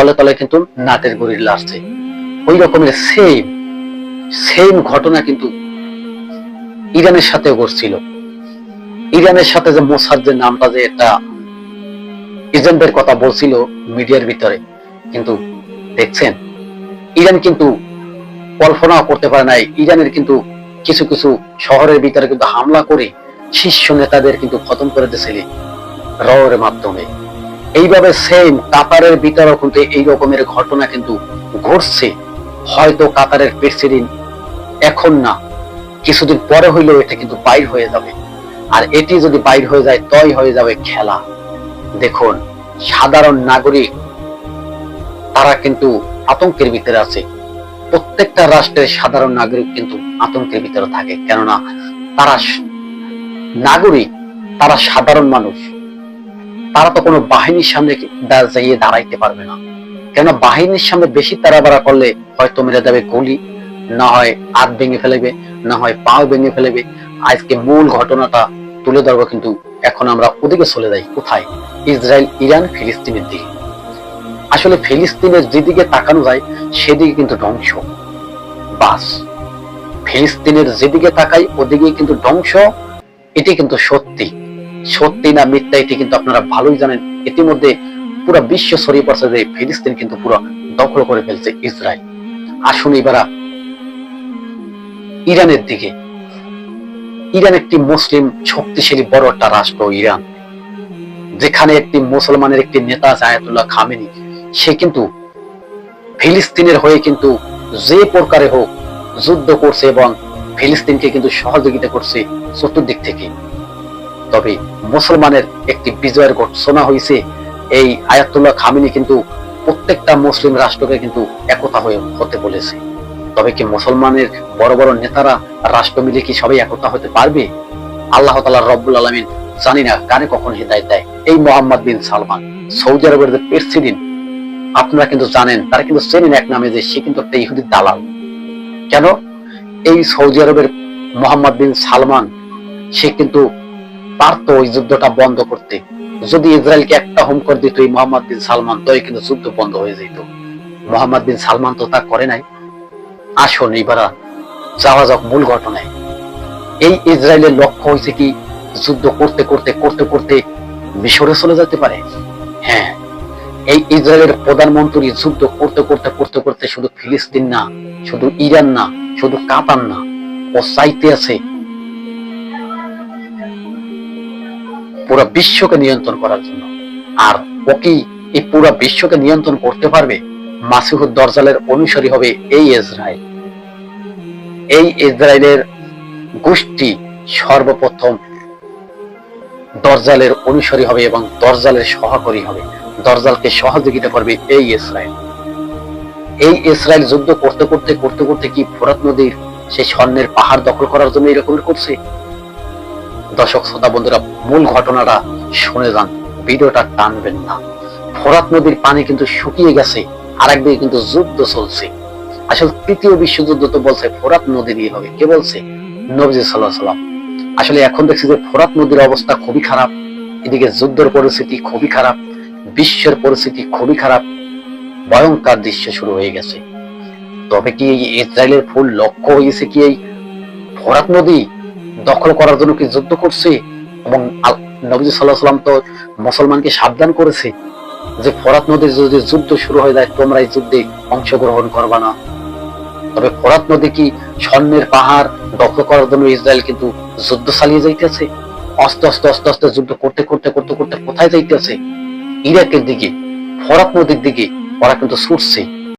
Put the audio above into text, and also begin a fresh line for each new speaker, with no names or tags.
তলে তলে কিন্তু নাটের গড়ি লাগছে। ওই রকমের সেম ঘটনা কিন্তু ইরানের সাথে ঘটছিল। ইরানের সাথে যে মোসাদ যে নামটা যে একটা এজেন্টের কথা বলছিল মিডিয়ার ভিতরে, কিন্তু দেখছেন ইরান কিন্তু কল্পনা করতে পারে নাই। ইরানের কিন্তু কিছু কিছু শহরের ভিতরে কিন্তু হামলা করে শীর্ষ নেতাদের কিন্তু খতম করে দিয়েছিল রয়ের মাধ্যমে। এইভাবে সেম কাতারের ভিতরেও কিন্তু এই রকমের ঘটনা কিন্তু ঘটছে। হয়তো কাতারের প্রেসিডেন্ট এখন না, কিছুদিন পরে হইলেও এটা কিন্তু বাইর হয়ে যাবে। আর এটি যদি বাইর হয়ে যায় তই হয়ে যাবে খেলা। দেখুন, সাধারণ নাগরিক তারা কিন্তু আতঙ্কের ভিতরে আছে। প্রত্যেকটা রাষ্ট্রের সাধারণ নাগরিক কিন্তু আতঙ্কের ভিতরে থাকে, কেননা তারা নাগরিক, তারা সাধারণ মানুষ। তারা তো কোনো বাহিনীর সামনে যাইয়ে দাঁড়াইতে পারবে না, কেন বাহিনীর সামনে বেশি তাড়াবাড়া করলে হয়তো মেরে যাবে গুলি, না হয় হাত ভেঙে ফেলবে, না হয় পাও ভেঙে ফেলবে। আজকে মূল ঘটনাটা তুলে ধরবো, কিন্তু এখন আমরা ওদিকে চলে যাই। কোথায়? ইসরায়েল, ইরান, ফিলিস্তিনের দিকে। আসলে ফিলিস্তিনের যেদিকে তাকানো যায় সেদিকে কিন্তু ধ্বংস। বাস, ফিলিস্তিনের যেদিকে তাকাই ওদিকে কিন্তু ধ্বংস। এটি কিন্তু সত্যি, সত্যি না মিথ্যা এটি কিন্তু আপনারা ভালোই জানেন। ইতিমধ্যে পুরো বিশ্ব ছড়িয়ে পড়ছে যে ফিলিস্তিন কিন্তু পুরো দখল করে ফেলছে ইসরায়েল। আসুন এবার ইরানের দিকে। ইরান একটি মুসলিম শক্তিশালী বড় একটা রাষ্ট্র। ইরান, যেখানে একটি মুসলমানের একটি নেতা আছে আয়াতুল্লাহ খামেনি, সে কিন্তু ফিলিস্তিনের হয়ে কিন্তু যে প্রকারে হোক যুদ্ধ করছে এবং ফিলিস্তিনকে কিন্তু সহযোগিতা করছে চতুর্দিক থেকে। তবে মুসলমানের একটি বিজয়ের ঘোষণা হয়েছে। এই আয়াতুল্লাহ খামেনি কিন্তু প্রত্যেকটা মুসলিম রাষ্ট্রকে কিন্তু একতা হতে বলেছে। তবে কি মুসলমানের বড় বড় নেতারা রাষ্ট্র মিলে কি সবাই একতা হতে পারবে? আল্লাহ তাআলা রব্বুল আলামিন জানি না কানে কখন হিদায়াত দেয়। এই মোহাম্মদ বিন সালমান, সৌদি আরবের যে প্রেসিডেন্ট, আপনারা কিন্তু জানেন, তারা কিন্তু চেনেন এক নামে যে সে কিন্তু একটা ইহুদি দালাল। কেন? এই সৌদি আরবের মোহাম্মদ বিন সালমান, সে কিন্তু পারতো ওই যুদ্ধটা বন্ধ করতে। যদি ইসরায়েলকে একটা হুম করে দিত এই মোহাম্মদ বিন সালমান, তো কিন্তু যুদ্ধ বন্ধ হয়ে যেত। মোহাম্মদ বিন সালমান তো তা করে নাই। আসুন এবার যাওয়া যাক মূল ঘটনায়। এই ইসরায়েলের লক্ষ্য হয়েছে কি যুদ্ধ করতে করতে করতে করতে মিশরে চলে যেতে পারে। হ্যাঁ, এই ইসরায়েলের প্রধানমন্ত্রী যুদ্ধ করতে করতে করতে করতে শুধু ফিলিস্তিন না, শুধু ইরান না, শুধু কাতার না, ও চাইতে আছে পুরো বিশ্বকে নিয়ন্ত্রণ করার জন্য। আর ও কি এই পুরো বিশ্বকে নিয়ন্ত্রণ করতে পারবে? মাসিহুদ দজ্জালের অনুসারী হবে এই ইসরায়েল। এই ইসরায়েলের গোষ্ঠী সর্বপ্রথম দজ্জালের অনুসারী হবে এবং দজ্জালের সহকারী হবে। দজ্জালকে সহযোগিতা করবে এই ইসরায়েল। এই ইসরায়েল যুদ্ধ করতে করতে করতে করতে কি ফোরাত নদীর সেই স্বর্ণের পাহাড় দখল করার জন্য এরকম করছে? দর্শক শ্রোতা বন্ধুরা, মূল ঘটনাটা শুনে যান, ভিডিওটা টানবেন না। ফোরাত নদীর পানি কিন্তু শুকিয়ে গেছে, আর একদিকে কিন্তু যুদ্ধ চলছে। আসলে তৃতীয় বিশ্বযুদ্ধ তো বলছে ফোরাত নদী দিয়ে হবে। কে বলছে? নবীজি সাল্লাল্লাহু আলাইহি ওয়াসাল্লাম। আসলে এখন দেখছি যে ফোরাত নদীর অবস্থা খুবই খারাপ। এদিকে যুদ্ধের পরিস্থিতি খুবই খারাপ, বিশ্বের পরিস্থিতি খুবই খারাপ, ভয়ঙ্কর দৃশ্য শুরু হয়ে গেছে। তবে কি ইসরায়েলের ফুল লক্ষ্য হয়েছে কি এই ফোরাত নদী দখল করার জন্য কি যুদ্ধ করছে? এবং নবী সাল্লাল্লাহু আলাইহি ওয়াসাল্লাম তো মুসলমানকে সাবধান করেছে যে ফোরাত নদীর যদি যুদ্ধ শুরু হয়ে যায় তোমরা এই যুদ্ধে অংশগ্রহণ করবা না। তবে ফোরাত নদী কি স্বর্ণের পাহাড় দখল করার জন্য ইসরায়েল কিন্তু যুদ্ধ চালিয়ে যাইতেছে। আস্তে আস্তে আস্তে আস্তে যুদ্ধ করতে করতে করতে করতে কোথায় যাইতেছে? ইরাকের দিকে, ফোরাত নদীর দিকে ওরা কিন্তু ছুটছে।